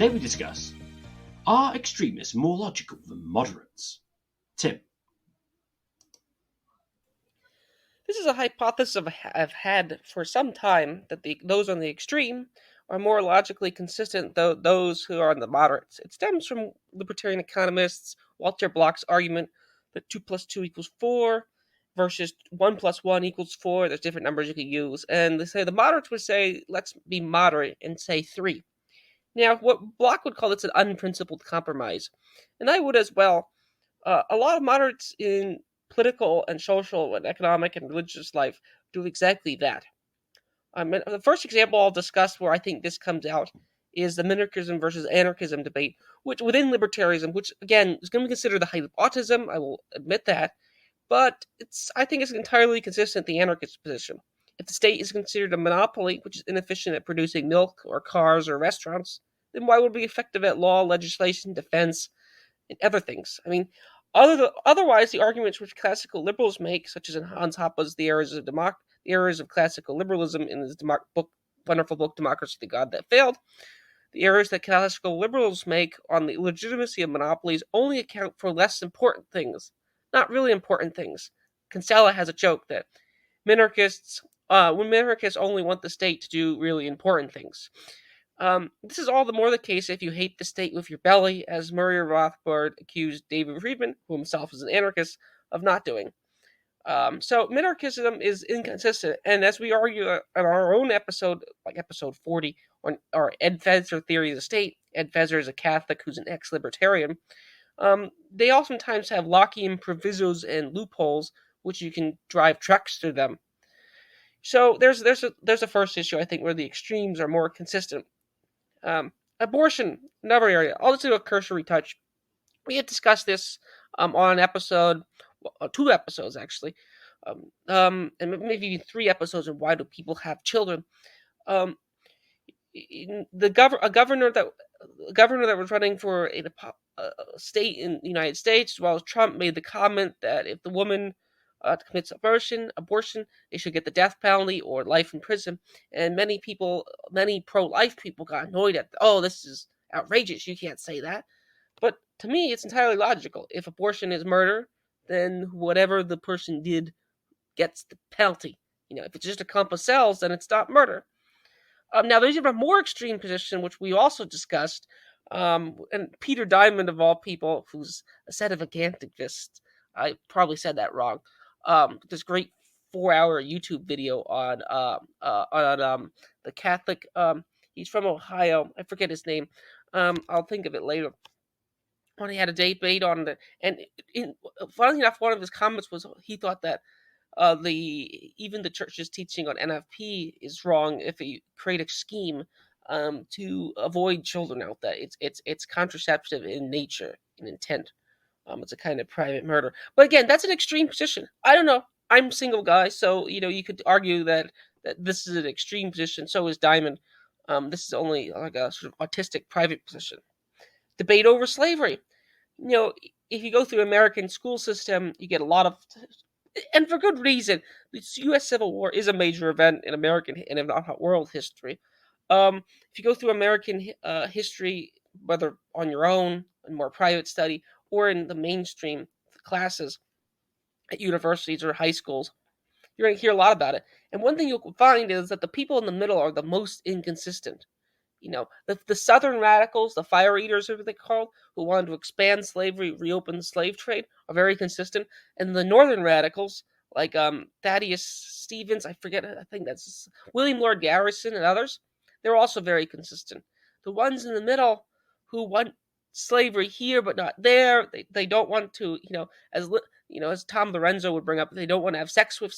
Today we discuss, are extremists more logical than moderates? Tim. This is a hypothesis I've had for some time, that those on the extreme are more logically consistent than those who are on the moderates. It stems from libertarian economists Walter Block's argument that 2 plus 2 equals 4 versus 1 plus 1 equals 4. There's different numbers you could use. And they say the moderates would say, let's be moderate and say 3. Now, what Block would call this an unprincipled compromise. And I would as well. A lot of moderates in political and social and economic and religious life do exactly that. The first example I'll discuss where I think this comes out is the minarchism versus anarchism debate, which within libertarianism, which again is going to be considered the height of autism. I will admit that, but I think it's entirely consistent with the anarchist position. If the state is considered a monopoly, which is inefficient at producing milk or cars or restaurants, then why would it be effective at law, legislation, defense, and other things? I mean, otherwise, the arguments which classical liberals make, such as in Hans Hoppe's The Errors of Classical Liberalism in his wonderful book, Democracy, the God That Failed, the errors that classical liberals make on the legitimacy of monopolies only account for less important things, not really important things. Kinsella has a joke that minarchists only want the state to do really important things. This is all the more the case if you hate the state with your belly, as Murray Rothbard accused David Friedman, who himself is an anarchist, of not doing. So minarchism is inconsistent, and as we argue on our own episode, like episode 40, on our Ed Feser theory of the state, Ed Feser is a Catholic who's an ex-libertarian, they oftentimes have Lockean provisos and loopholes which you can drive trucks through them. So there's a first issue, I think, where the extremes are more consistent. Abortion, another area. I'll just do a cursory touch. We had discussed this on an episode, 2 episodes actually, and maybe even 3 episodes on why do people have children. A governor that was running for a state in the United States, as well as Trump, made the comment that if the woman commits abortion, they should get the death penalty or life in prison. And many pro-life people got annoyed at, this is outrageous, you can't say that. But to me, it's entirely logical. If abortion is murder, then whatever the person did gets the penalty. If it's just a clump of cells, then it's not murder. Now, there's even a more extreme position, which we also discussed, and Peter Diamond, of all people, who's a Sedevacantists, I probably said that wrong, this great 4-hour YouTube video on the Catholic, he's from Ohio, I forget his name, I'll think of it later, when he had a debate on it, and funny enough, one of his comments was he thought that even the church's teaching on NFP is wrong if you create a scheme to avoid children out there. It's contraceptive in nature, in intent. It's a kind of private murder. But again, that's an extreme position. I don't know. I'm a single guy, so you could argue that this is an extreme position. So is Diamond. This is only like a sort of autistic private position. Debate over slavery. If you go through American school system, you get a lot of, and for good reason. The U.S. Civil War is a major event in American and if not world history. If you go through American history, whether on your own, in more private study, or in the mainstream classes at universities or high schools, you're going to hear a lot about it. And one thing you'll find is that the people in the middle are the most inconsistent. The Southern radicals, the fire eaters, as they called, who wanted to expand slavery, reopen the slave trade, are very consistent. And the Northern radicals, like Thaddeus Stevens, I think that's William Lord Garrison and others, they're also very consistent. The ones in the middle who want slavery here but not there, they don't want to, as Tom Lorenzo would bring up, they don't want to have sex with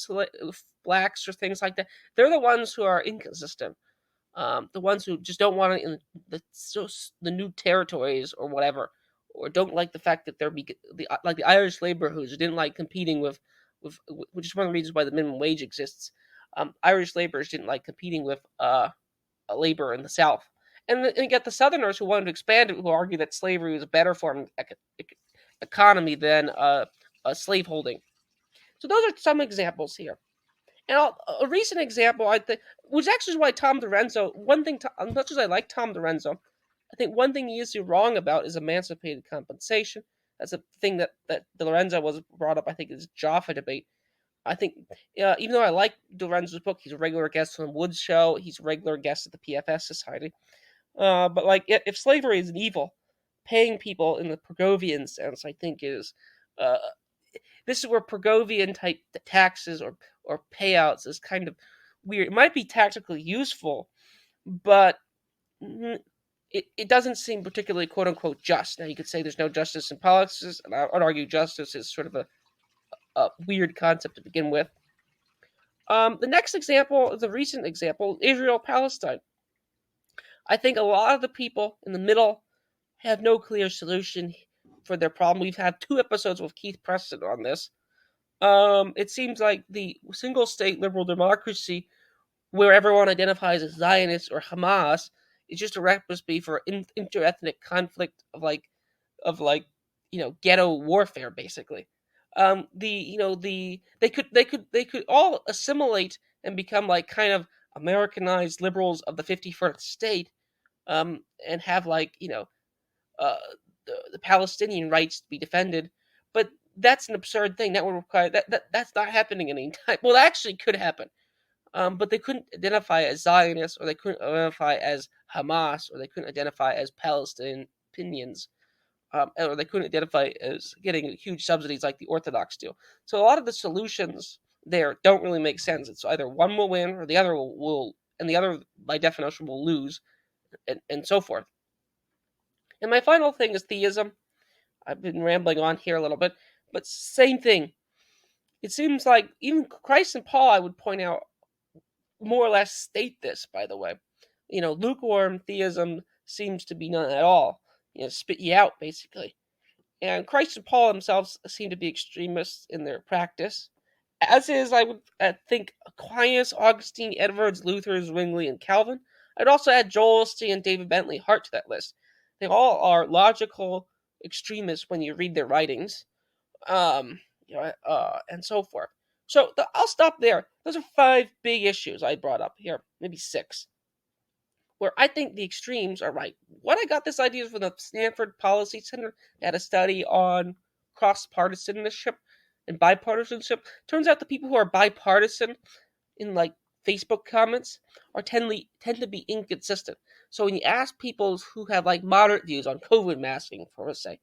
blacks or things like that. They're the ones who are inconsistent. The ones who just don't want it in the new territories or whatever, or don't like the fact that like the Irish labor who didn't like competing with, which is one of the reasons why the minimum wage exists. Irish laborers didn't like competing with labor in the South, and you get the Southerners who wanted to expand it, who argue that slavery was a better form of economy than slaveholding. So those are some examples here. And a recent example, I think, was actually why Tom Lorenzo. One thing, as much as I like Tom Lorenzo, I think one thing he is wrong about is emancipated compensation. That's a thing that De Lorenzo was brought up, I think, is Jaffa debate. I think, even though I like De Lorenzo's book, he's a regular guest on Wood's show. He's a regular guest at the PFS Society. But like, if slavery is an evil, paying people in the Pergovian sense, I think, is uh, this is where Pergovian type taxes or payouts is kind of weird. It might be tactically useful, but it doesn't seem particularly quote unquote just. Now you could say there's no justice in politics, and I would argue justice is sort of a weird concept to begin with. The next example is a recent example, Israel Palestine. I think a lot of the people in the middle have no clear solution for their problem. We've had 2 episodes with Keith Preston on this. It seems like the single state liberal democracy, where everyone identifies as Zionist or Hamas, is just a recipe for interethnic conflict of ghetto warfare, basically. They could all assimilate and become like kind of Americanized liberals of the 51st state, and have uh, the Palestinian rights to be defended. But that's an absurd thing. That would require that's not happening any time. Well, it actually could happen. But they couldn't identify as Zionists, or they couldn't identify as Hamas, or they couldn't identify as Palestinians, or they couldn't identify as getting huge subsidies like the Orthodox do. So a lot of the solutions there don't really make sense. It's either one will win or the other will and the other, by definition, will lose, and so forth. And my final thing is theism. I've been rambling on here a little bit, but same thing. It seems like even Christ and Paul, I would point out, more or less state this, by the way. Lukewarm theism seems to be none at all. Spit you out, basically. And Christ and Paul themselves seem to be extremists in their practice, as is, I would think, Aquinas, Augustine, Edwards, Luther, Zwingli, and Calvin. I'd also add Joel Osteen and David Bentley Hart to that list. They all are logical extremists when you read their writings, and so forth. So I'll stop there. Those are 5 big issues I brought up here, maybe 6, where I think the extremes are right. When I got this idea from the Stanford Policy Center, they had a study on cross-partisanship and bipartisanship. Turns out the people who are bipartisan in like Facebook comments tend to be inconsistent. So when you ask people who have like moderate views on COVID masking, for say,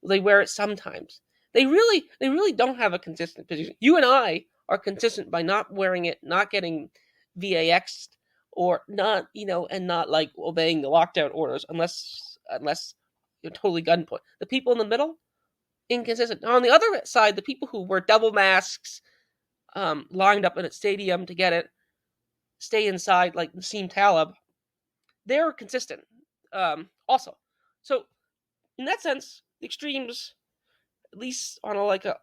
they wear it sometimes. They really don't have a consistent position. You and I are consistent by not wearing it, not getting VAX'd, or not, and not like obeying the lockdown orders unless you're totally gunpoint. The people in the middle, inconsistent. Now, on the other side, the people who wear double masks, lined up in a stadium to get it, stay inside like Nassim Taleb, they're consistent. Also, so in that sense, the extremes, at least on a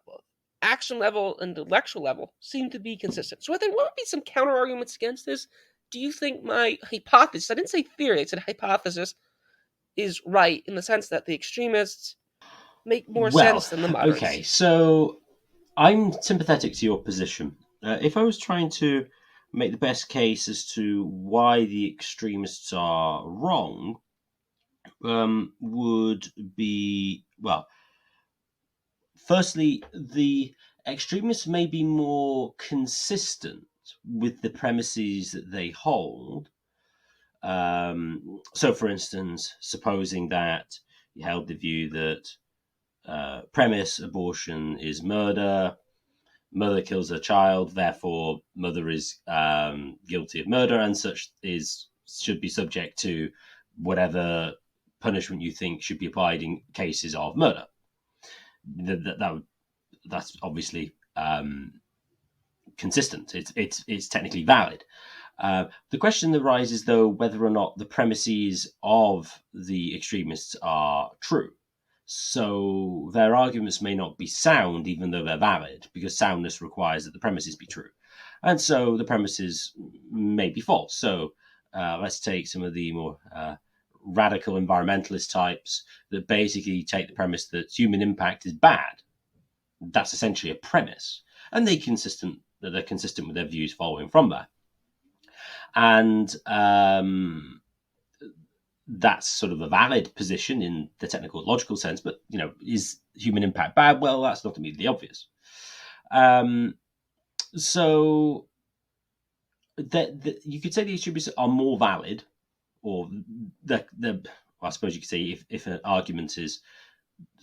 action level and intellectual level, seem to be consistent. So I think what would be some counter arguments against this? Do you think my hypothesis, I didn't say theory, I said hypothesis, is right in the sense that the extremists make more sense than the moderates? Okay, so I'm sympathetic to your position. If I was trying to make the best case as to why the extremists are wrong, would be, well, firstly, the extremists may be more consistent with the premises that they hold. So, for instance, supposing that you held the view that premise abortion is murder, mother kills her child, therefore mother is guilty of murder, and such should be subject to whatever punishment you think should be applied in cases of murder. That's obviously consistent. It's technically valid. The question arises, though, whether or not the premises of the extremists are true. So their arguments may not be sound, even though they're valid, because soundness requires that the premises be true. And so the premises may be false. So let's take some of the more radical environmentalist types that basically take the premise that human impact is bad. That's essentially a premise. And they're consistent with their views following from that. And that's sort of a valid position in the technical logical sense, but is human impact bad? Well, that's not immediately obvious. So that you could say the extremists are more valid, or I suppose you could say if an argument is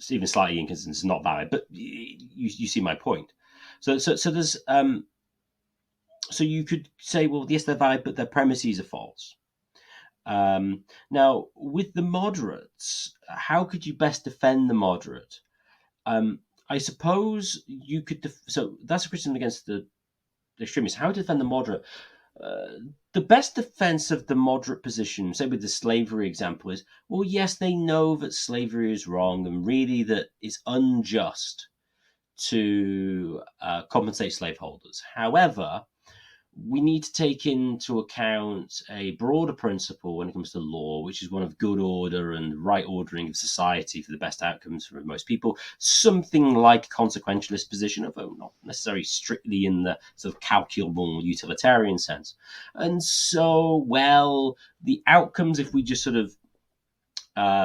even slightly inconsistent, it's not valid. But you see my point. So there's so you could say, well, yes, they're valid, but their premises are false. Now, with the moderates, how could you best defend the moderate? I suppose you could. So that's a criticism against the extremists. How to defend the moderate? The best defense of the moderate position, say with the slavery example, is, well, yes, they know that slavery is wrong and really that it's unjust to compensate slaveholders. However, we need to take into account a broader principle when it comes to law, which is one of good order and right ordering of society for the best outcomes for most people. Something like a consequentialist position, although not necessarily strictly in the sort of calculable utilitarian sense. And so, well, the outcomes, if we just sort of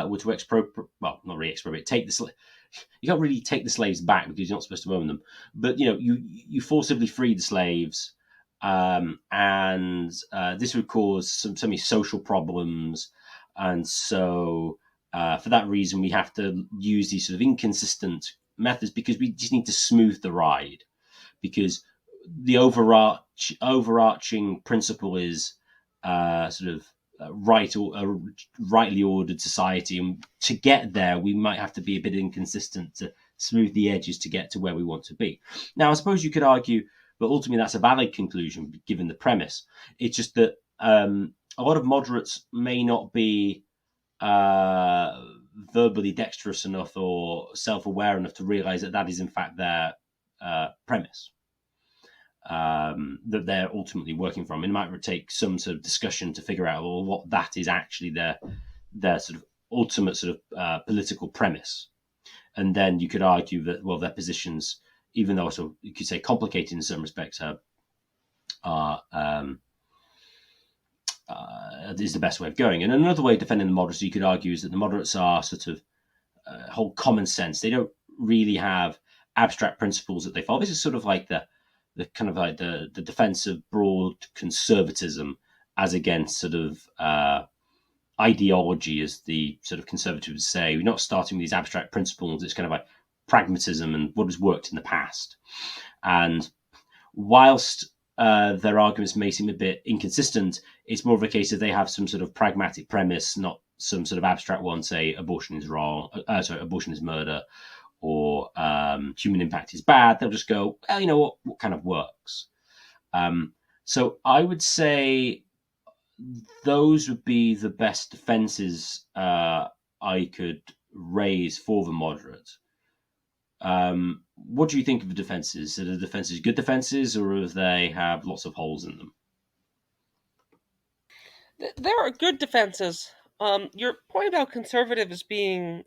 were to expropriate, well, not really expropriate, you can't really take the slaves back because you're not supposed to own them. But you forcibly free the slaves, and this would cause some social problems, and so for that reason we have to use these sort of inconsistent methods because we just need to smooth the ride, because the overarching principle is sort of rightly ordered society, and to get there we might have to be a bit inconsistent to smooth the edges to get to where we want to be. Now, I suppose you could argue, but ultimately that's a valid conclusion given the premise. It's just that a lot of moderates may not be verbally dexterous enough or self-aware enough to realize that that is in fact their premise that they're ultimately working from. It might take some sort of discussion to figure out, well, what that is actually their sort of ultimate sort of political premise. And then you could argue that, well, their positions, even though sort of, you could say complicated in some respects, is the best way of going. And another way of defending the moderates, you could argue, is that the moderates are sort of whole common sense. They don't really have abstract principles that they follow. This is sort of like the kind of like the defense of broad conservatism as against sort of ideology, as the sort of conservatives say. We're not starting with these abstract principles. It's kind of like pragmatism and what has worked in the past. And whilst their arguments may seem a bit inconsistent, it's more of a case of they have some sort of pragmatic premise, not some sort of abstract one, say abortion is wrong, abortion is murder, or human impact is bad. They'll just go, well, you know what kind of works. So I would say those would be the best defenses I could raise for the moderate. What do you think of the defenses? Are the defenses good defenses, or do they have lots of holes in them? There are good defenses. Your point about conservatives being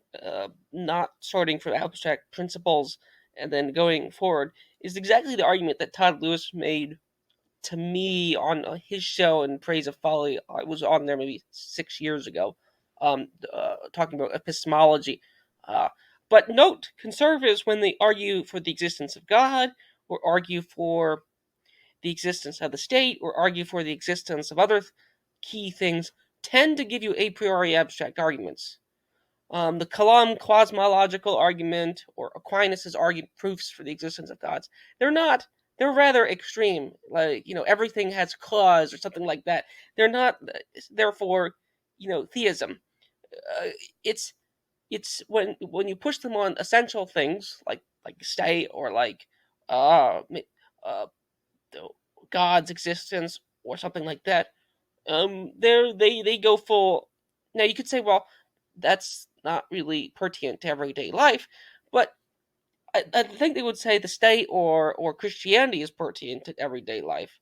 not sorting for abstract principles and then going forward is exactly the argument that Todd Lewis made to me on his show in Praise of Folly. I was on there maybe 6 years ago, talking about epistemology. But note, conservatives, when they argue for the existence of God, or argue for the existence of the state, or argue for the existence of other key things, tend to give you a priori abstract arguments. The Kalam cosmological argument, or Aquinas' proofs for the existence of gods, they're not. They're rather extreme. Like, everything has cause or something like that. They're not. Therefore, theism. It's when you push them on essential things like state, or like uh, uh, God's existence or something like that. They go full. Now you could say, well, that's not really pertinent to everyday life, but I think they would say the state or Christianity is pertinent to everyday life.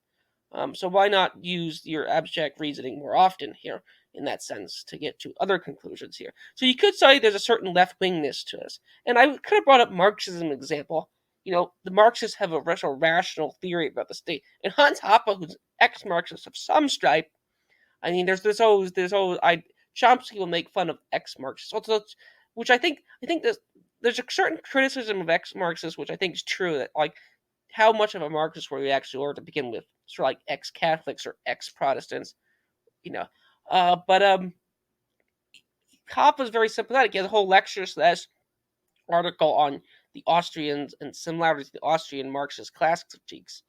So why not use your abstract reasoning more often here in that sense to get to other conclusions here? So you could say there's a certain left wingness to this, and I could have brought up Marxism example. The Marxists have a rational theory about the state, and Hans Hoppe, who's ex-Marxist of some stripe. I mean, there's this whole Chomsky will make fun of ex-Marxists, also, which I think there's a certain criticism of ex-Marxists, which I think is true, that like how much of a Marxist were we actually were to begin with, sort of like ex-Catholics or ex-Protestants, you know. But Kopp is very sympathetic. He has a whole lecture slash article on the Austrians and similarities to the Austrian Marxist class critiques.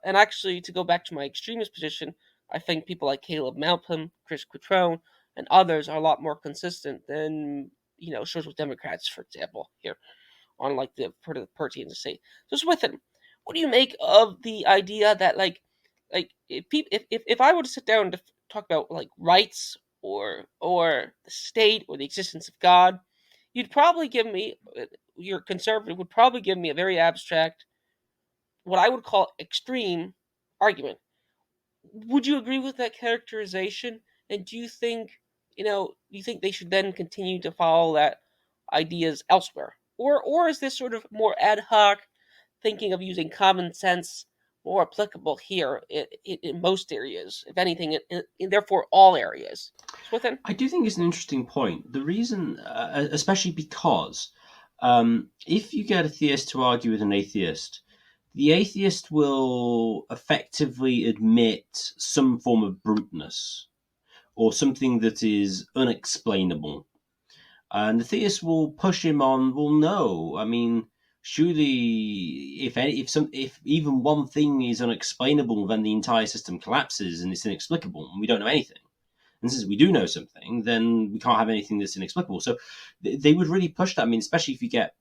And actually, to go back to my extremist position, I think people like Caleb Malcolm, Chris Cutrone, and others are a lot more consistent than social democrats, for example, here on like the party in the state. Just with it, what do you make of the idea that if I were to sit down to talk about like rights or the state or the existence of God, you'd probably give me your conservative would probably give me a very abstract, what I would call extreme argument. Would you agree with that characterization? And do you think they should then continue to follow that ideas elsewhere? Or is this sort of more ad hoc thinking of using common sense more applicable here in most areas, if anything, in therefore all areas? Swithin? I do think it's an interesting point. The reason, especially because if you get a theist to argue with an atheist, the atheist will effectively admit some form of bruteness or something that is unexplainable. And the theist will push him on, well, no, I mean, surely if even one thing is unexplainable, then the entire system collapses and it's inexplicable and we don't know anything. And since we do know something, then we can't have anything that's inexplicable. So they would really push that. I mean, especially if you get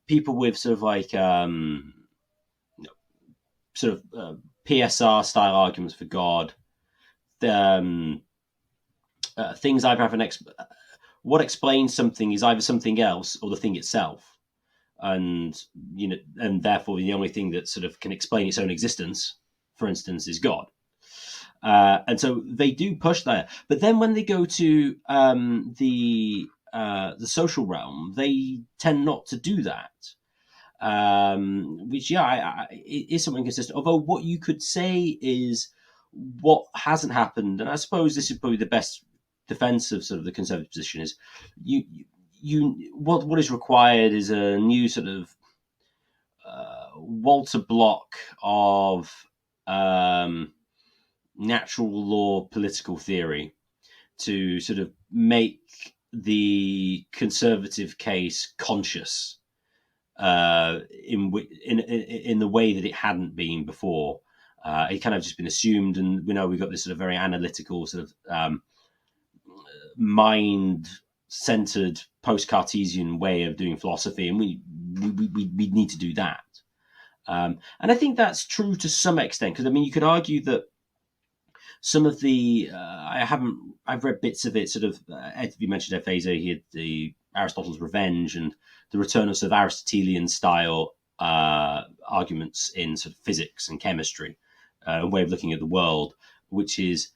people with sort of like PSR style arguments for God. Things either have what explains something is either something else or the thing itself, and therefore the only thing that sort of can explain its own existence, for instance, is God. And so they do push that, but then when they go to the social realm, they tend not to do that. Which it is something consistent. Although what you could say is what hasn't happened, and I suppose this is probably the best defense of sort of the conservative position, is what is required is a new sort of Walter Block of natural law political theory to sort of make the conservative case conscious in the way that it hadn't been before. It kind of just been assumed, and we've got this sort of very analytical sort of mind-centered post-Cartesian way of doing philosophy, and we need to do that. And I think that's true to some extent, because I mean, you could argue that some of the I've read bits of it. Sort of, you mentioned Epheser, he had the Aristotle's Revenge and the return of sort of Aristotelian style arguments in sort of physics and chemistry, a way of looking at the world, which is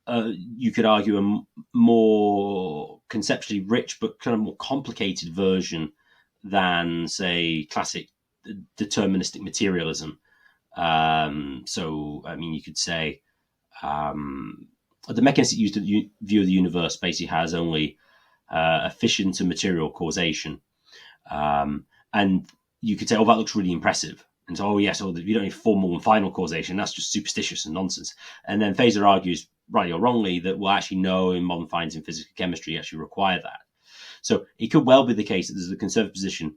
you could argue a more conceptually rich but kind of more complicated version than, say, classic deterministic materialism. So, I mean, you could say the mechanistic view of the universe basically has only efficient and material causation. And you could say, oh, that looks really impressive. And so, you don't need formal and final causation. That's just superstitious and nonsense. And then Feser argues, rightly or wrongly, that we'll actually know in modern finds in physics and chemistry actually require that. So it could well be the case that the conservative position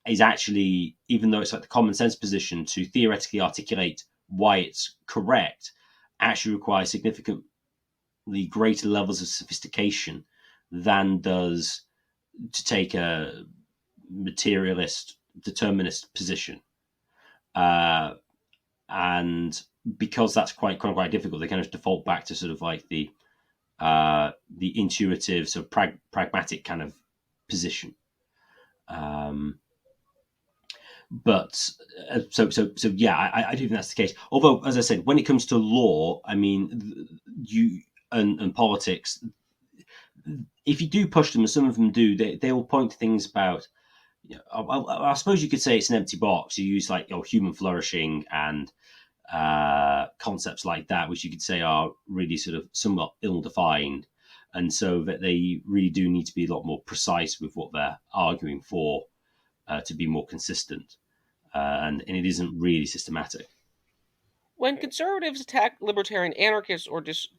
is actually, even though it's like the common sense position to theoretically articulate why it's correct, actually requires significantly greater levels of sophistication than does to take a materialist determinist position. And because that's quite difficult, they kind of default back to sort of like the intuitive, sort of pragmatic kind of position. But so yeah, I do think that's the case. Although, as I said, when it comes to law, I mean, you and politics, if you do push them, and some of them do, they will point to things about. I suppose you could say it's an empty box. You use like human flourishing and concepts like that, which you could say are really sort of somewhat ill-defined, and so that they really do need to be a lot more precise with what they're arguing for to be more consistent, and it isn't really systematic. When conservatives attack libertarian anarchists or just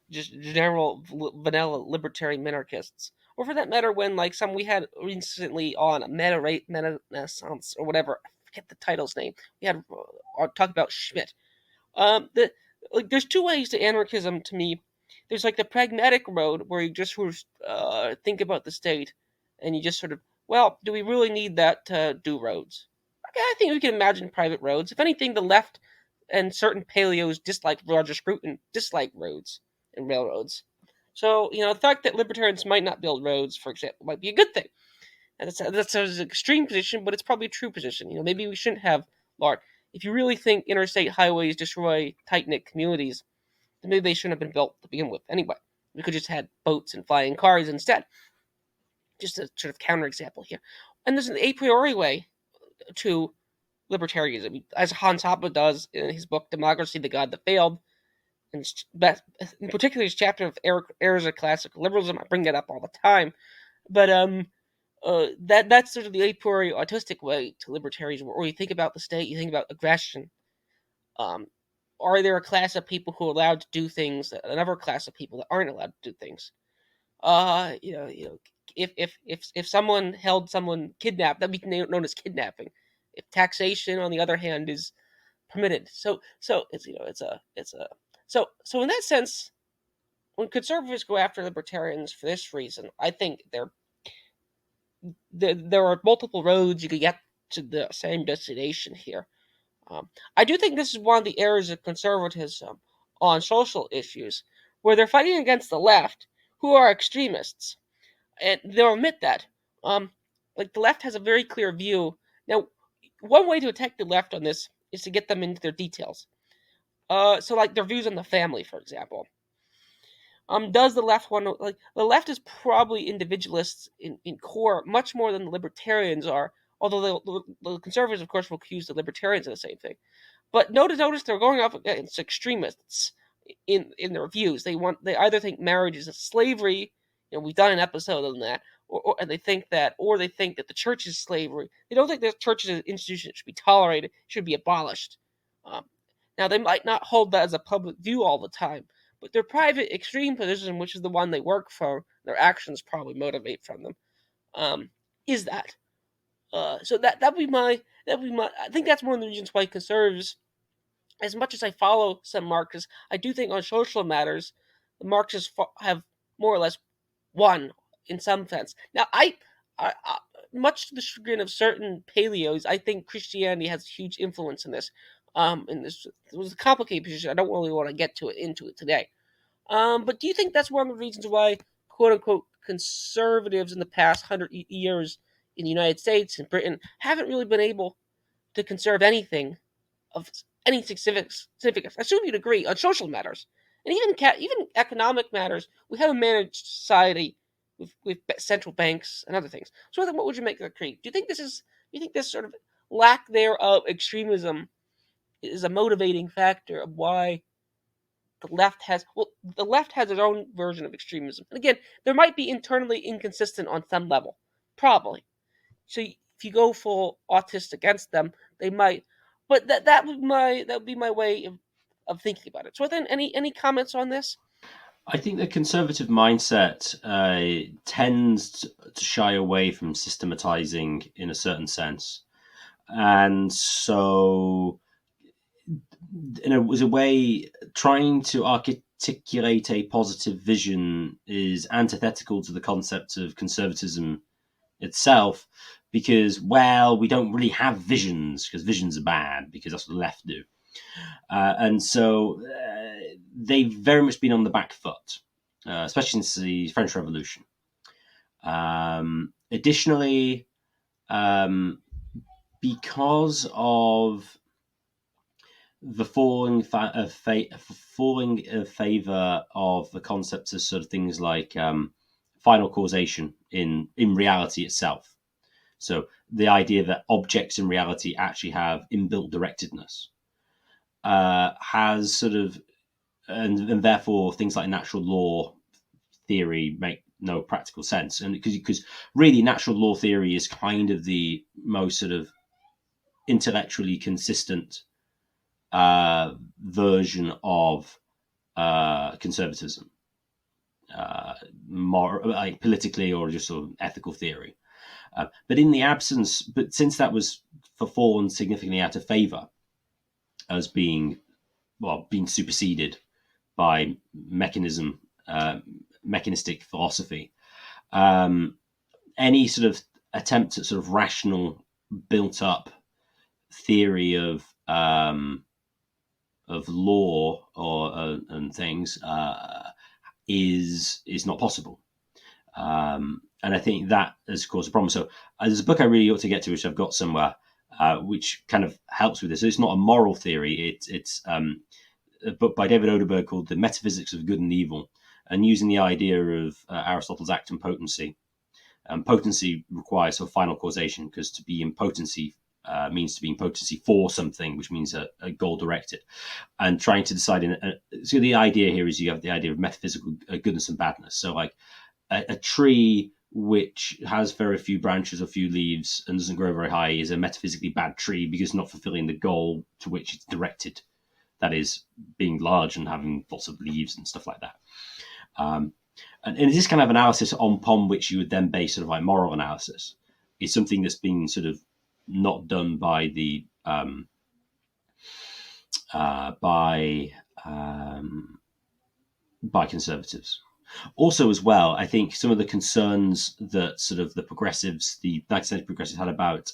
general vanilla libertarian minarchists, or for that matter, when like some we had recently on meta Renaissance or whatever, I forget the title's name, we had talk about Schmidt. There's two ways to anarchism to me. There's like the pragmatic road where you just sort of think about the state, and you just sort of, well, do we really need that to do roads? Okay, I think we can imagine private roads. If anything, the left and certain paleos dislike Roger Scruton, dislike roads and railroads. So, the fact that libertarians might not build roads, for example, might be a good thing. And that's an extreme position, but it's probably a true position. Maybe we shouldn't have large. If you really think interstate highways destroy tight-knit communities, then maybe they shouldn't have been built to begin with anyway. We could just had boats and flying cars instead. Just a sort of counterexample here. And there's an a priori way to libertarianism, as Hans Hoppe does in his book Democracy, the God That Failed, and in particular his chapter of Errors of Classical Liberalism. I bring that up all the time. But that's sort of the a priori autistic way to libertarianism, where you think about the state, you think about aggression. Are there a class of people who are allowed to do things, another class of people that aren't allowed to do things? If someone held someone kidnapped, that'd be known as kidnapping. If taxation, on the other hand, is permitted, so so in that sense, when conservatives go after libertarians for this reason, I think there are multiple roads you could get to the same destination here. I do think this is one of the errors of conservatism on social issues, where they're fighting against the left, who are extremists, and they'll admit that. Like the left has a very clear view. Now, one way to attack the left on this is to get them into their details. So like their views on the family, for example. Does the left want to, like, the left is probably individualists in core much more than the libertarians are, although the conservatives, of course, will accuse the libertarians of the same thing. But notice they're going up against extremists in their views. They either think marriage is a slavery, we've done an episode on that, or they think that the church is slavery. They don't think the church as an institution should be tolerated, should be abolished. Now, they might not hold that as a public view all the time, but their private extreme position, which is the one they work for, their actions probably motivate from them, is that. So that'd be my. I think that's one of the reasons why conservatives, as much as I follow some Marxists, I do think on social matters, the Marxists have more or less won in some sense. Now, I much to the chagrin of certain paleos, I think Christianity has a huge influence in this. And this was a complicated position. I don't really want to get into it today. But do you think that's one of the reasons why, quote unquote, conservatives in the past 100 years in the United States and Britain haven't really been able to conserve anything of any specific? I assume you'd agree on social matters and even economic matters. We have a managed society with central banks and other things. So, what would you make of the creed? Do you think this sort of lack thereof extremism is a motivating factor of why the left has its own version of extremism? And again, there might be internally inconsistent on some level, probably. So if you go full autist against them, they might. But that would be my way of thinking about it. So, then, any comments on this? I think the conservative mindset tends to shy away from systematizing in a certain sense, and so in a way, trying to articulate a positive vision is antithetical to the concept of conservatism itself, because, well, we don't really have visions because visions are bad, because that's what the left do. And so they've very much been on the back foot, especially since the French Revolution. Additionally, because of the falling favor of the concepts of sort of things like final causation in reality itself. So the idea that objects in reality actually have inbuilt directedness. has sort of, and therefore things like natural law theory make no practical sense. And because really natural law theory is kind of the most sort of intellectually consistent version of conservatism, more like politically or just sort of ethical theory. But in the absence, but since that was fallen significantly out of favor as being superseded by mechanistic philosophy, any sort of attempt at sort of rational, built-up theory of law or and things is not possible. And I think that has caused a problem. So there's a book I really ought to get to, which I've got somewhere, which kind of helps with this. So it's not a moral theory. It's a book by David Oderberg called The Metaphysics of Good and Evil, and using the idea of Aristotle's act and potency. Potency requires sort of final causation, because to be in potency means to be in potency for something, which means a goal directed. And trying to decide so the idea here is you have the idea of metaphysical goodness and badness. So like a tree which has very few branches or few leaves and doesn't grow very high is a metaphysically bad tree because it's not fulfilling the goal to which it's directed. That is, being large and having lots of leaves and stuff like that. And this kind of analysis upon which you would then base sort of like moral analysis is something that's been sort of not done by the by conservatives. Also, as well, I think some of the concerns that sort of the 19th century progressives had about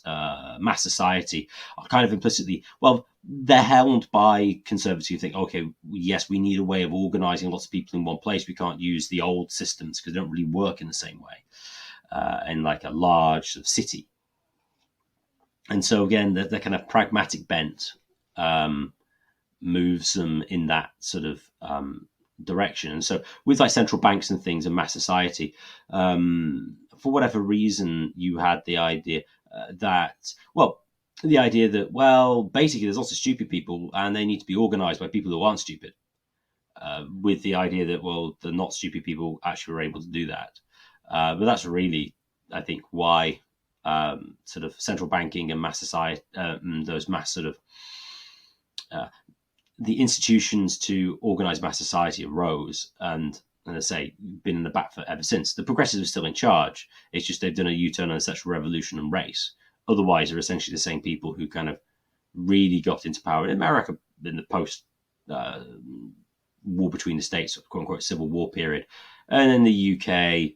mass society are kind of implicitly, well, they're held by conservatives who think, okay, yes, we need a way of organizing lots of people in one place. We can't use the old systems because they don't really work in the same way in like a large sort of city. And so again, the kind of pragmatic bent moves them in that sort of direction. And so with like central banks and things and mass society, for whatever reason, you had the idea that basically there's lots of stupid people and they need to be organized by people who aren't stupid, with the idea that, well, the not stupid people actually were able to do that. But that's really, I think, why sort of central banking and mass society, those mass sort of the institutions to organize mass society arose, and I say, been in the back for ever since. The progressives are still in charge. It's just they've done a U-turn on sexual revolution and race. Otherwise, they're essentially the same people who kind of really got into power in America in the post war between the states, quote unquote, civil war period, and in the UK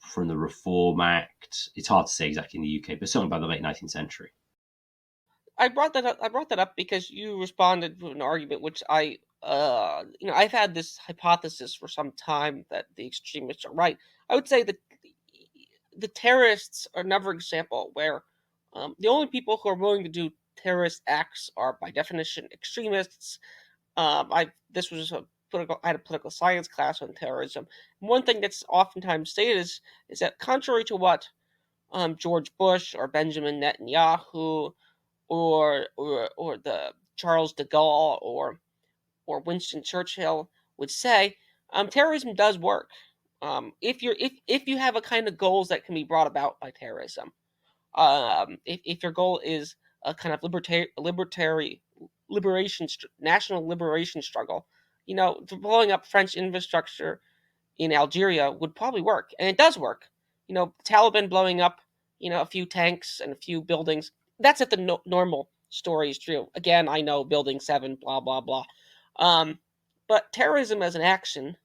from the Reform Act. It's hard to say exactly in the UK, but certainly by the late 19th century. I brought that up because you responded to an argument which I've had this hypothesis for some time that the extremists are right. I would say that the terrorists are another example where the only people who are willing to do terrorist acts are, by definition, extremists. I had a political science class on terrorism. And one thing that's oftentimes stated is that contrary to what George Bush or Benjamin Netanyahu or the Charles de Gaulle or Winston Churchill would say, terrorism does work. If you have a kind of goals that can be brought about by terrorism, if your goal is a kind of national liberation struggle, blowing up French infrastructure in Algeria would probably work, and it does work. Taliban blowing up, a few tanks and a few buildings. That's if the normal story is true. Again, I know Building 7, blah, blah, blah. But terrorism as an action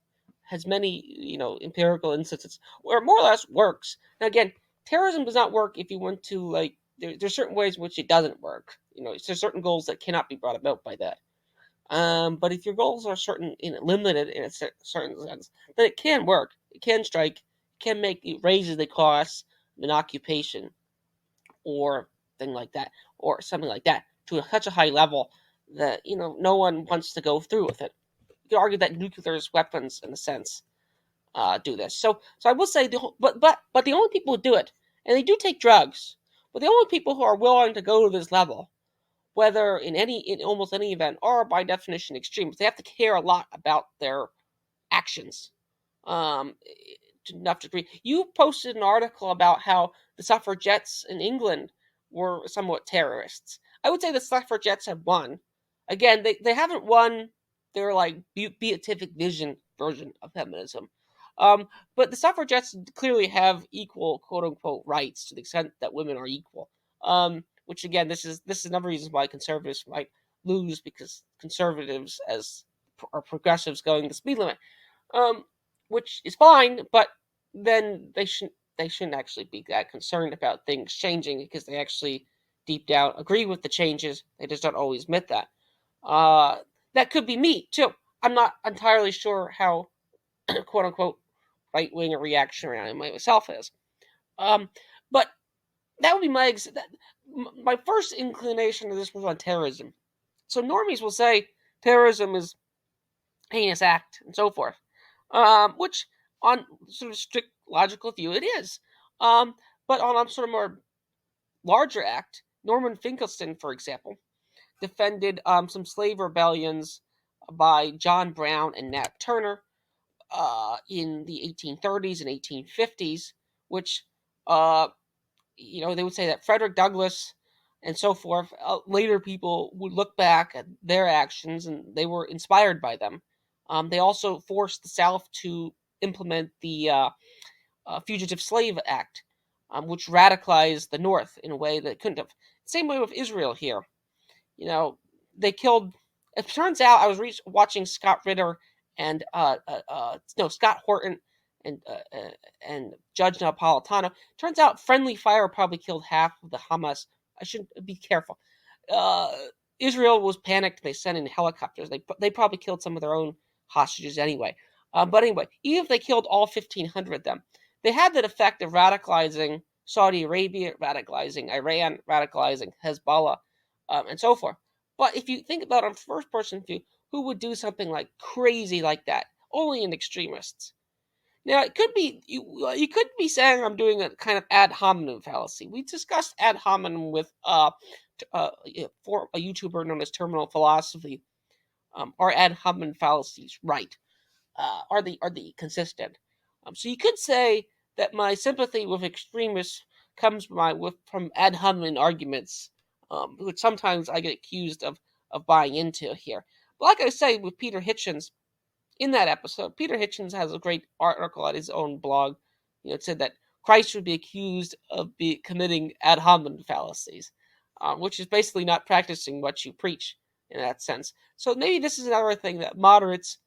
has many, empirical instances where it more or less works. Now, again, terrorism does not work if you want to, there's certain ways in which it doesn't work. There's certain goals that cannot be brought about by that. But if your goals are limited in a certain sense, then it can work. It can strike. It can raises the cost of an occupation or thing like that, or something like that, to such a high level that no one wants to go through with it. You could argue that nuclear weapons, in a sense, do this. So I will say, but the only people who do it, and they do take drugs, but the only people who are willing to go to this level whether in almost any event, are by definition extremists. They have to care a lot about their actions. To enough degree. You posted an article about how the suffragettes in England were somewhat terrorists. I would say the suffragettes have won. Again, they haven't won their like beatific vision version of feminism. But the suffragettes clearly have equal quote unquote rights to the extent that women are equal. Which again, this is another reason why conservatives might lose, because conservatives as or progressives going the speed limit. Which is fine, but then they shouldn't actually be that concerned about things changing, because they actually deep down agree with the changes. They just don't always admit that. That could be me too. I'm not entirely sure how quote unquote right wing or reactionary I myself is. But that would be my first inclination to this was on terrorism. So normies will say terrorism is heinous act and so forth, which on sort of strict logical view it is. But on a sort of more larger act, Norman Finkelstein, for example, defended some slave rebellions by John Brown and Nat Turner in the 1830s and 1850s, which they would say that Frederick Douglass and so forth, later people would look back at their actions and they were inspired by them. They also forced the South to implement the Fugitive Slave Act, which radicalized the North in a way that it couldn't have. Same way with Israel here. They killed. It turns out I was watching Scott Ritter and Scott Horton and Judge Napolitano. Turns out friendly fire probably killed half of the Hamas. I should be careful. Israel was panicked. They sent in helicopters. They probably killed some of their own hostages anyway. But anyway, even if they killed all 1,500 of them, they had that effect of radicalizing Saudi Arabia, radicalizing Iran, radicalizing Hezbollah, and so forth. But if you think about it on first-person view, who would do something like crazy like that? Only an extremists. Now, it could be you could be saying I'm doing a kind of ad hominem fallacy. We discussed ad hominem with for a YouTuber known as Terminal Philosophy. Are ad hominem fallacies right? Are they consistent? So you could say that my sympathy with extremists comes from ad hominem arguments, which sometimes I get accused of buying into here. But like I say with Peter Hitchens, in that episode, Peter Hitchens has a great article at his own blog. It said that Christ would be accused of committing ad hominem fallacies, which is basically not practicing what you preach in that sense. So maybe this is another thing that moderates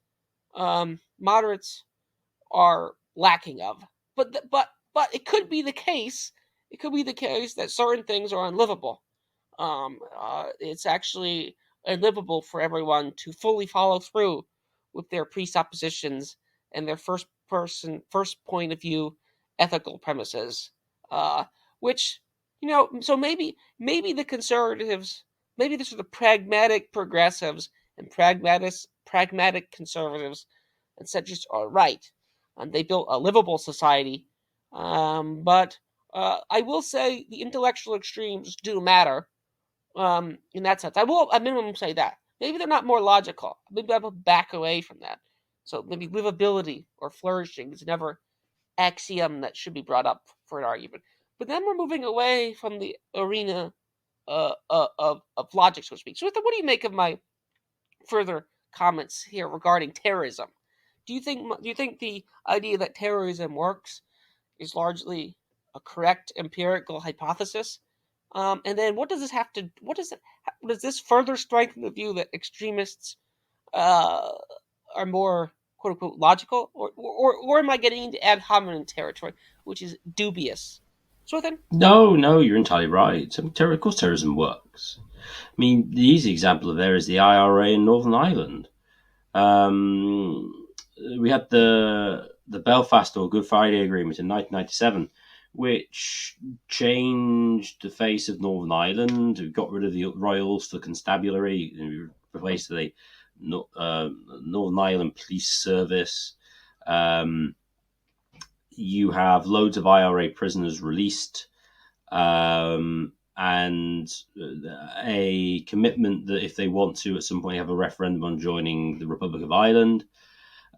are lacking of. But it could be the case. It could be the case that certain things are unlivable. It's actually unlivable for everyone to fully follow through with their presuppositions and their first point of view ethical premises. Which so maybe the conservatives, maybe the sort of pragmatic progressives and pragmatic conservatives and centrists are right. They built a livable society, but I will say the intellectual extremes do matter. In that sense, I will at minimum say that. Maybe they're not more logical. Maybe I will back away from that. So maybe livability or flourishing is another axiom that should be brought up for an argument. But then we're moving away from the arena of logic, so to speak. So what do you make of my further comments here regarding terrorism? Do you think the idea that terrorism works is largely a correct empirical hypothesis? And then what does this have to? Does this further strengthen the view that extremists are more quote unquote logical, or am I getting into ad hominem territory, which is dubious? So then, No, you're entirely right. Of course, terrorism works. I mean, the easy example of there is the IRA in Northern Ireland. We had the Belfast or Good Friday Agreement in 1997, which changed the face of Northern Ireland. We got rid of the Royal Ulster Constabulary and replaced the Northern Ireland Police Service. You have loads of IRA prisoners released. and a commitment that if they want to at some point have a referendum on joining the Republic of Ireland.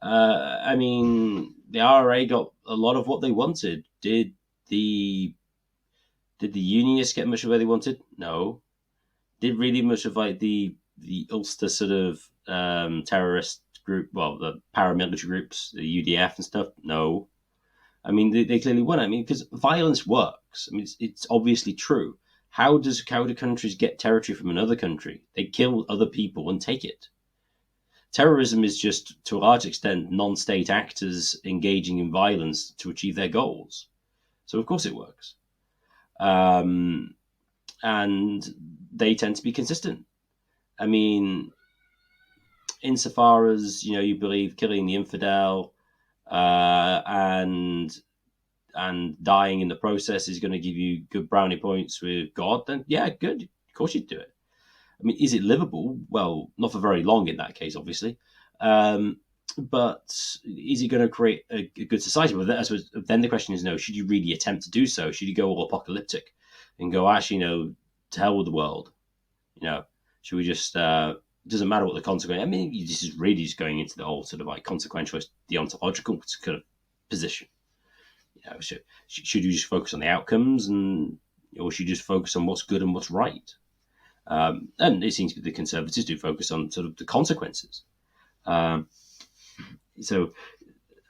I mean, the IRA got a lot of what they wanted. Did the Unionists get much of what they wanted? No. Did really much of like the Ulster sort of terrorist group, well, the paramilitary groups, the UDF and stuff? No. I mean, they clearly won. I mean, because violence works. I mean, it's obviously true. How do countries get territory from another country? They kill other people and take it. Terrorism is just, to a large extent, non-state actors engaging in violence to achieve their goals. So, of course, it works. And they tend to be consistent. I mean, insofar as you believe killing the infidel and dying in the process is going to give you good brownie points with God, then yeah, good. Of course you'd do it. I mean, is it livable? Well, not for very long in that case, obviously. But is it going to create a good society? Well, then the question is, no, should you really attempt to do so? Should you go all apocalyptic and go, actually, to hell with the world? Should we just, doesn't matter what the consequence, I mean, this is really just going into the whole sort of like consequentialist, deontological kind of position. Should you just focus on the outcomes, or should you just focus on what's good and what's right? And it seems to be the Conservatives do focus on sort of the consequences. So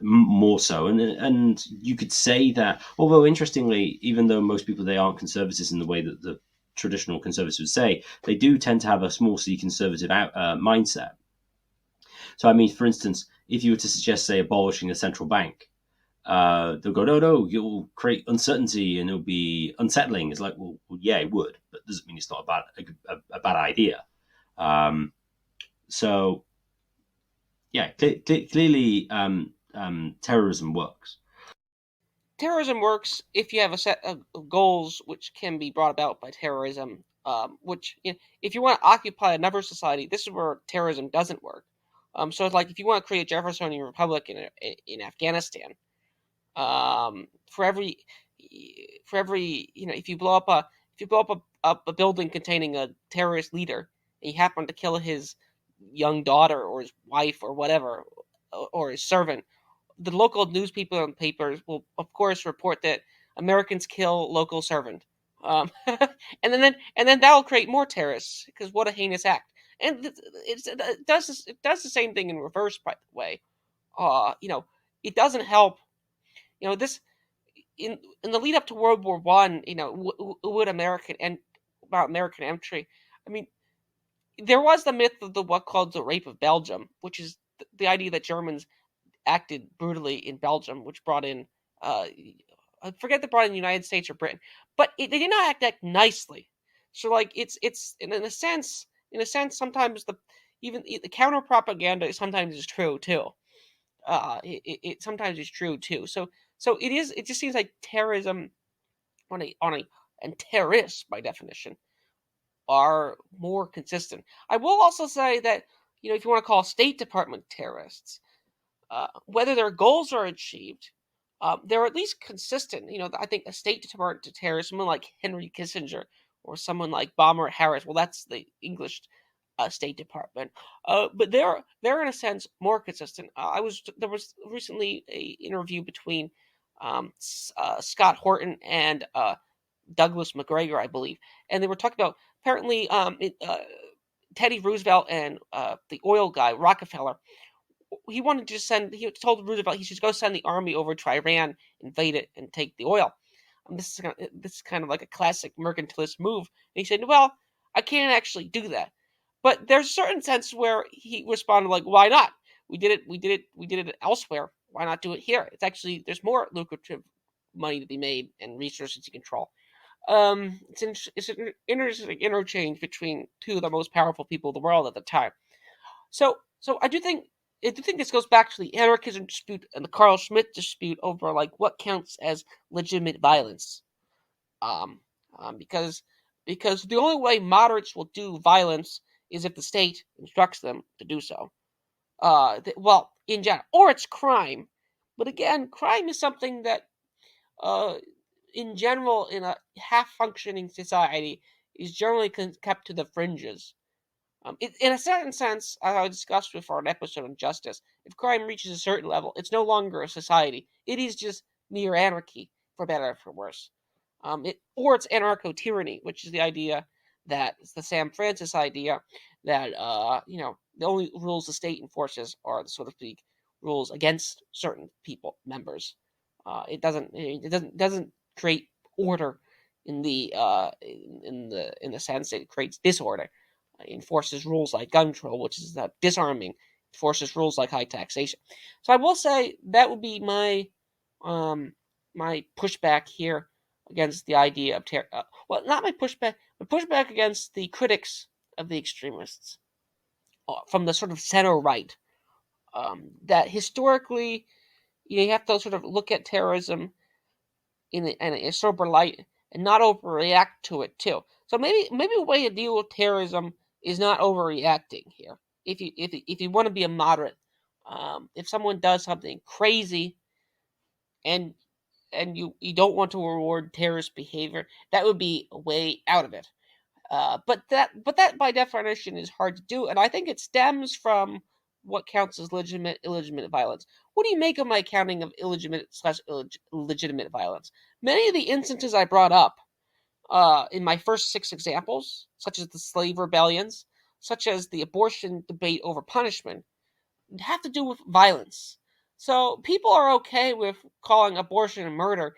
more so, and you could say that, although interestingly, even though most people, they aren't conservatives in the way that the traditional conservatives would say, they do tend to have a small c conservative mindset. So I mean, for instance, if you were to suggest, say, abolishing the central bank, they'll go, no, you'll create uncertainty and it'll be unsettling. It's like, well, yeah, it would, but it doesn't mean it's not a bad idea. So, yeah, clearly, terrorism works. Terrorism works if you have a set of goals which can be brought about by terrorism. Which, if you want to occupy another society, this is where terrorism doesn't work. So it's like if you want to create a Jeffersonian republic in Afghanistan, for every if you blow up a building containing a terrorist leader and you happen to kill his young daughter or his wife or whatever, or his servant, the local newspaper and papers will of course report that Americans kill local servant, and then that'll create more terrorists, because what a heinous act. And it does the same thing in reverse, by the way. It doesn't help. This in the lead up to World War One. Would about American entry. I mean, there was the myth of what called the rape of Belgium, which is the idea that Germans acted brutally in Belgium, which brought in I forget they brought in the United States or Britain, but they did not act nicely. So like it's in a sense sometimes the counter propaganda sometimes is true too. It sometimes is true too. So it is. It just seems like terrorism and terrorists by definition are more consistent. I will also say that if you want to call State Department terrorists, whether their goals are achieved, they're at least consistent. I think a State Department terrorist, someone like Henry Kissinger or someone like Bomber Harris. Well, that's the English State Department, but they're in a sense more consistent. There was recently a interview between Scott Horton and Douglas McGregor, I believe, and they were talking about apparently Teddy Roosevelt and the oil guy Rockefeller. He wanted to he told Roosevelt he should go send the army over to Iran, invade it, and take the oil. This is kind of like a classic mercantilist move. And he said, "Well, I can't actually do that." But there's a certain sense where he responded like, "Why not? We did it elsewhere. Why not do it here? There's more lucrative money to be made and resources to control." It's an interesting interchange between two of the most powerful people in the world at the time. So I do think this goes back to the anarchism dispute and the Carl Schmitt dispute over like what counts as legitimate violence. Because the only way moderates will do violence is if the state instructs them to do so. In general, or it's crime. But again, crime is something that in general, in a half-functioning society, is generally kept to the fringes. In a certain sense, as I discussed before an episode on justice, if crime reaches a certain level, it's no longer a society. It is just mere anarchy, for better or for worse. Or it's anarcho-tyranny, which is the idea that it's the Sam Francis idea that the only rules the state enforces are the, so to speak, rules against certain people, members. It doesn't create order in the sense that it creates disorder. It enforces rules like gun control, which is disarming. It enforces rules like high taxation. So I will say that would be my pushback here against the idea of well, not my pushback, but pushback against the critics of the extremists from the sort of center right. That historically, you have to sort of look at terrorism in a sober light and not overreact to it too. So maybe a way to deal with terrorism is not overreacting here. If you want to be a moderate, if someone does something crazy and you don't want to reward terrorist behavior, that would be a way out of it. But that by definition is hard to do, and I think it stems from what counts as legitimate, illegitimate violence. What do you make of my counting of illegitimate slash legitimate violence? Many of the instances I brought up in my first 6 examples, such as the slave rebellions, such as the abortion debate over punishment, have to do with violence. So people are okay with calling abortion a murder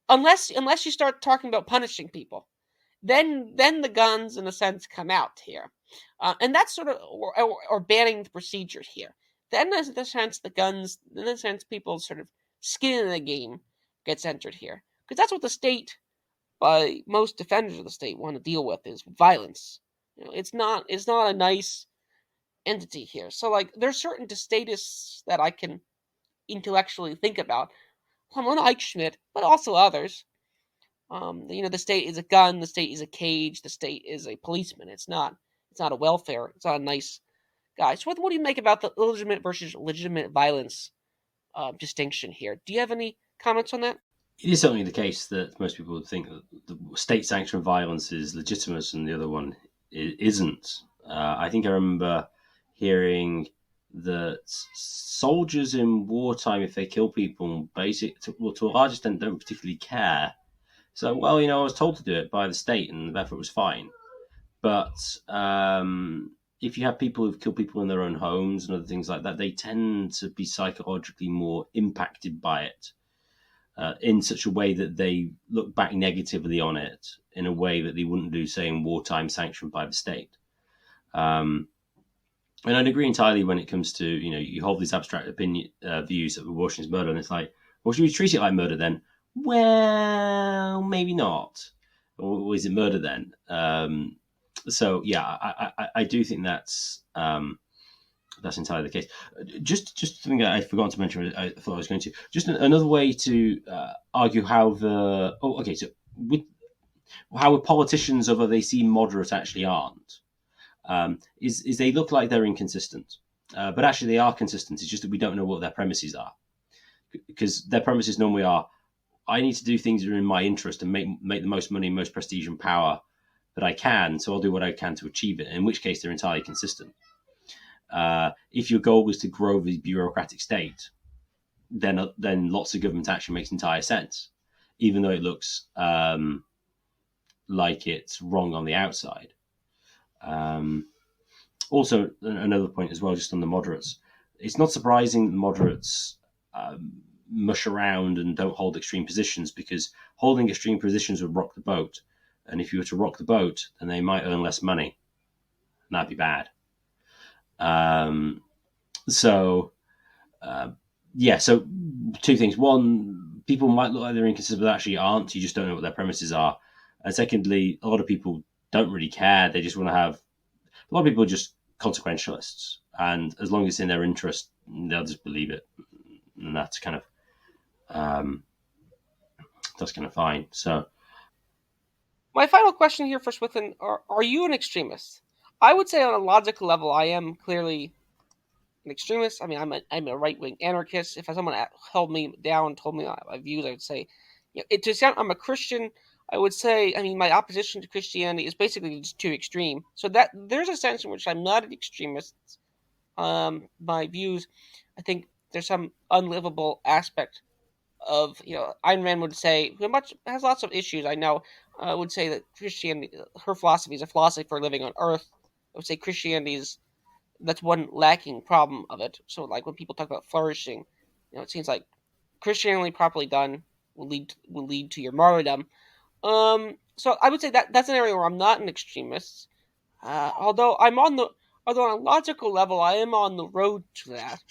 unless you start talking about punishing people. Then the guns, in a sense, come out here, and that's sort of or banning the procedure here. Then, in the sense, the guns, in the sense, people's sort of skin in the game gets entered here, because that's what the state, by most defenders of the state, want to deal with is violence. It's not a nice entity here. So like, there's certain statists that I can intellectually think about. Someone like Schmidt, but also others. The state is a gun, the state is a cage, the state is a policeman. It's not a welfare. It's not a nice guy. So what do you make about the illegitimate versus legitimate violence distinction here? Do you have any comments on that? It is certainly the case that most people would think that the state-sanctioned violence is legitimate and the other one isn't. I think I remember hearing that soldiers in wartime, if they kill people, to a large extent, don't particularly care. So, well, I was told to do it by the state, and therefore it was fine. But if you have people who've killed people in their own homes and other things like that, they tend to be psychologically more impacted by it in such a way that they look back negatively on it in a way that they wouldn't do, say, in wartime sanctioned by the state. And I'd agree entirely when it comes to, you hold these abstract views that abortion is murder, and it's like, well, should we treat it like murder then? Well, maybe not. Or is it murder then? So yeah, I do think that's entirely the case. Just something that I forgot to mention. I thought I was going to. Just another way to argue how how politicians, although they seem moderate, actually aren't. Is they look like they're inconsistent, but actually they are consistent. It's just that we don't know what their premises are, because their premises normally are, I need to do things that are in my interest and make the most money, most prestige and power that I can, so I'll do what I can to achieve it, in which case they're entirely consistent. If your goal is to grow the bureaucratic state, then lots of government action makes entire sense, even though it looks like it's wrong on the outside. Also, another point as well, just on the moderates, it's not surprising that the moderates mush around and don't hold extreme positions, because holding extreme positions would rock the boat. And if you were to rock the boat, then they might earn less money. And that'd be bad. So two things. One, people might look like they're inconsistent, but actually aren't. You just don't know what their premises are. And secondly, a lot of people don't really care. They just want to have... A lot of people are just consequentialists. And as long as it's in their interest, they'll just believe it. And that's kind of fine. So, My final question here for Swithin, are you an extremist? I would say on a logical level, I am clearly an extremist. I mean, I'm a right-wing anarchist. If someone held me down and told me my views, I would say To sound I'm a Christian, I would say, I mean, my opposition to Christianity is basically just too extreme. So that there's a sense in which I'm not an extremist. My views, I think there's some unlivable aspect of, Ayn Rand would say, who much has lots of issues, I know, would say that Christianity, her philosophy is a philosophy for living on Earth. I would say Christianity is that's one lacking problem of it. So, like when people talk about flourishing, it seems like Christianity properly done will lead to your martyrdom. So I would say that that's an area where I'm not an extremist. Although on a logical level, I am on the road to that.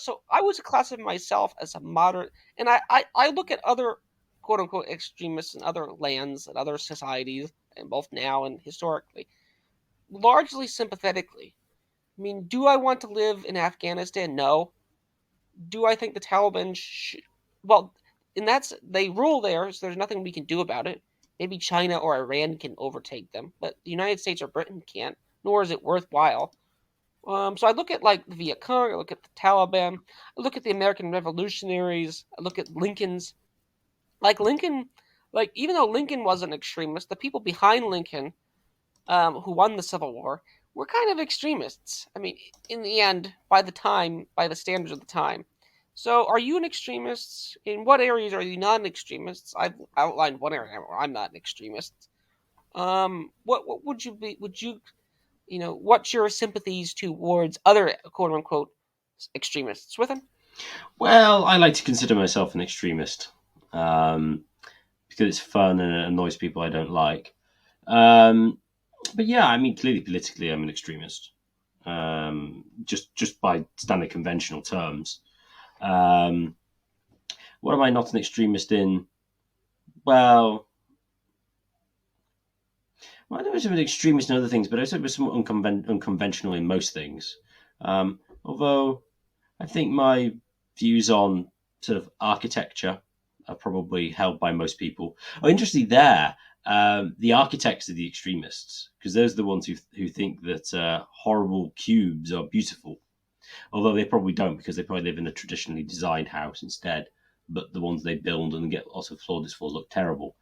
So I would classify myself as a moderate, and I look at other quote unquote extremists in other lands and other societies, and both now and historically, largely sympathetically. I mean, do I want to live in Afghanistan? No. Do I think the Taliban should? Well, and they rule there, so there's nothing we can do about it. Maybe China or Iran can overtake them, but the United States or Britain can't. Nor is it worthwhile. So I look at like the Viet Cong, I look at the Taliban, I look at the American revolutionaries, I look at Lincoln's. Like Lincoln, like even though Lincoln was an extremist, the people behind Lincoln, who won the Civil War, were kind of extremists. I mean, in the end, by the standards of the time. So, are you an extremist? In what areas are you not an extremist? I've outlined one area where I'm not an extremist. What would you be? Would you, what's your sympathies towards other quote unquote extremists? With them? Well, I like to consider myself an extremist because it's fun and it annoys people I don't like. But yeah, I mean, clearly politically, I'm an extremist. Just by standard conventional terms. What am I not an extremist in? Well, I know I'm an extremist in other things, but I also somewhat unconventional in most things. Although I think my views on sort of architecture are probably held by most people. Oh, interestingly, the architects are the extremists because those are the ones who think that horrible cubes are beautiful, although they probably don't because they probably live in a traditionally designed house instead. But the ones they build and get lots of floors for look terrible.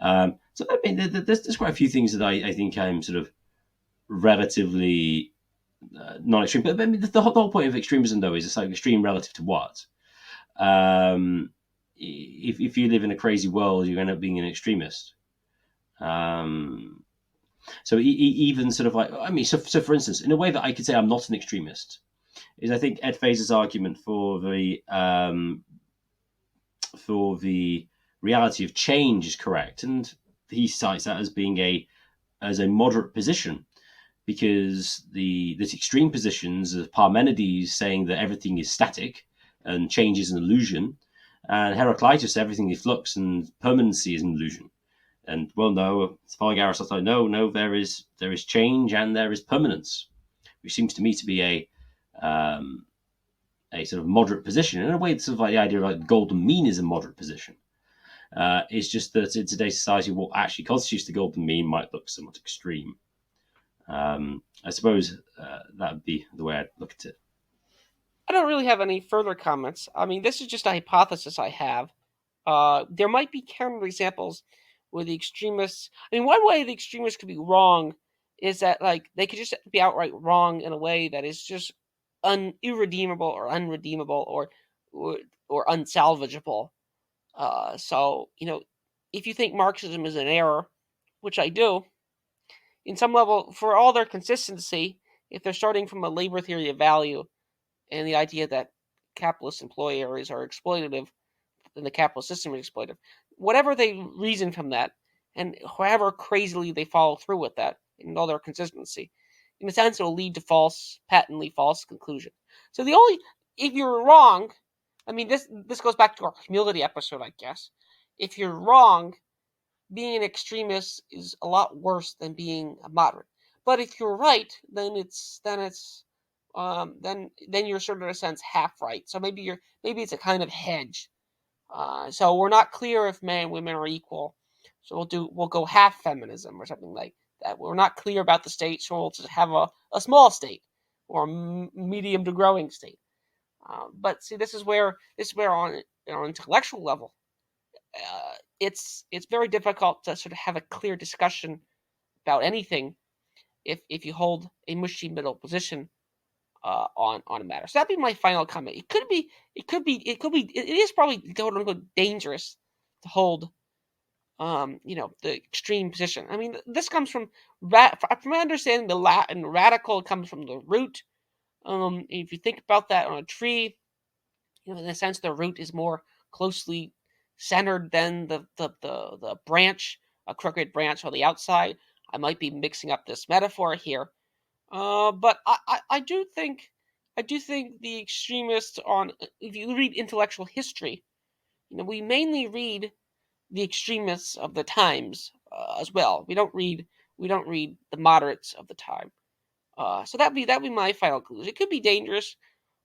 So I mean, there's quite a few things that I think I'm sort of relatively non-extreme. But I mean, the whole point of extremism, though, is it's like extreme relative to what? If you live in a crazy world, you end up being an extremist. So even sort of like, I mean, so for instance, in a way that I could say I'm not an extremist, is I think Ed Feser's argument for the reality of change is correct, and he cites that as being as a moderate position, because this extreme positions of Parmenides saying that everything is static and change is an illusion, and Heraclitus everything is flux and permanency is an illusion. And well, no, following Aristotle, no, there is change and there is permanence, which seems to me to be a sort of moderate position. In a way, it's sort of like the idea of like golden mean is a moderate position. It's just that in today's society, what actually constitutes the golden mean might look somewhat extreme. I suppose that would be the way I'd look at it. I don't really have any further comments. I mean, this is just a hypothesis I have. There might be counterexamples where the extremists. I mean, one way the extremists could be wrong is that like they could just be outright wrong in a way that is just irredeemable or unredeemable or unsalvageable. So if you think Marxism is an error, which I do, in some level, for all their consistency, if they're starting from a labor theory of value and the idea that capitalist employers are exploitative and the capitalist system is exploitative, whatever they reason from that, and however crazily they follow through with that, and all their consistency, in a sense, it will lead to patently false conclusions. So if you're wrong, I mean, this goes back to our humility episode, I guess. If you're wrong, being an extremist is a lot worse than being a moderate. But if you're right, then you're sort of in a sense half right. So maybe it's a kind of hedge. So we're not clear if men and women are equal. So we'll go half feminism or something like that. We're not clear about the state, so we'll just have a small state or a medium to growing state. But see, this is where on an intellectual level, it's very difficult to sort of have a clear discussion about anything if you hold a mushy middle position on a matter. So that'd be my final comment. It is probably quote unquote dangerous to hold the extreme position. I mean, this comes from my understanding, the Latin radical comes from the root. If you think about that on a tree, in a sense, the root is more closely centered than the branch, a crooked branch on the outside. I might be mixing up this metaphor here, but I do think the extremists if you read intellectual history, we mainly read the extremists of the times as well. We don't read the moderates of the time. So that'd be my final conclusion. It could be dangerous.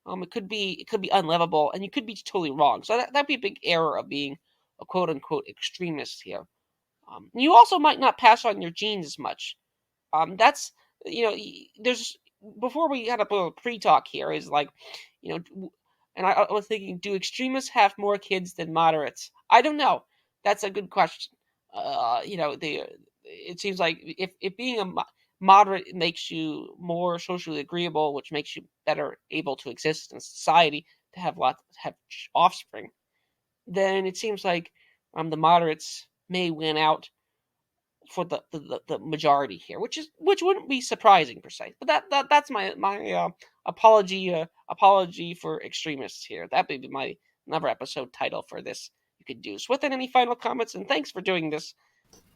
It could be unlivable, and you could be totally wrong. So that'd be a big error of being a quote unquote extremist here. You also might not pass on your genes as much. That's there's before we had a little pre-talk here is like, and I was thinking, do extremists have more kids than moderates? I don't know. That's a good question. It seems like if being a moderate makes you more socially agreeable, which makes you better able to exist in society, to have offspring, then it seems like the moderates may win out for the majority here, which wouldn't be surprising per se. But that's my apology for extremists here. That would be my another episode title for this. You could do. So, with that, any final comments? And thanks for doing this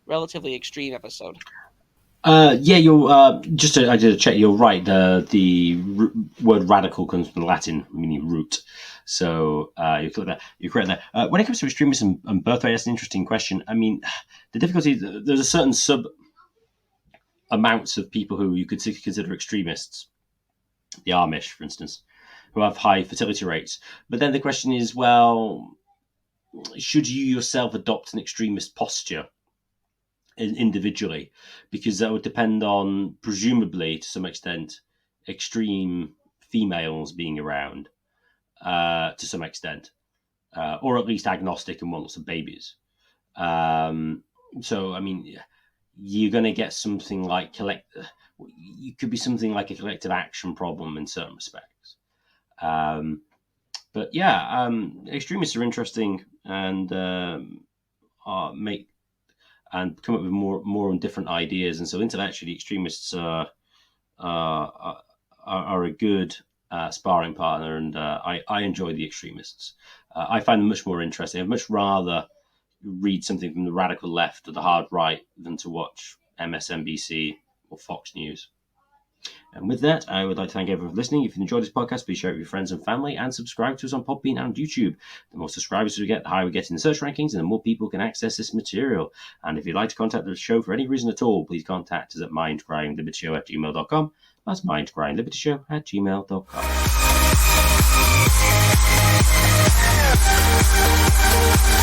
relatively extreme episode. Yeah, you're I did a check. You're right. The word radical comes from the Latin meaning root. So you're correct there. When it comes to extremism and birthright, that's an interesting question. I mean, the difficulty, there's a certain sub amounts of people who you could consider extremists. The Amish, for instance, who have high fertility rates. But then the question is, well, should you yourself adopt an extremist posture individually, because that would depend on, presumably to some extent, extreme females being around to some extent, or at least agnostic and want lots of babies. So I mean, you're going to get something like you could be something like a collective action problem in certain respects. But yeah, extremists are interesting and come up with more and different ideas, and so intellectually, extremists are a good sparring partner, and I enjoy the extremists. I find them much more interesting. I'd much rather read something from the radical left or the hard right than to watch MSNBC or Fox News. And with that, I would like to thank everyone for listening. If you enjoyed this podcast, please share it with your friends and family, and subscribe to us on Podbean and YouTube. The more subscribers we get, the higher we get in the search rankings, and the more people can access this material. And if you'd like to contact the show for any reason at all, please contact us at mindcrimelibetyshow@gmail.com. That's mindcrimelibetyshow@gmail.com.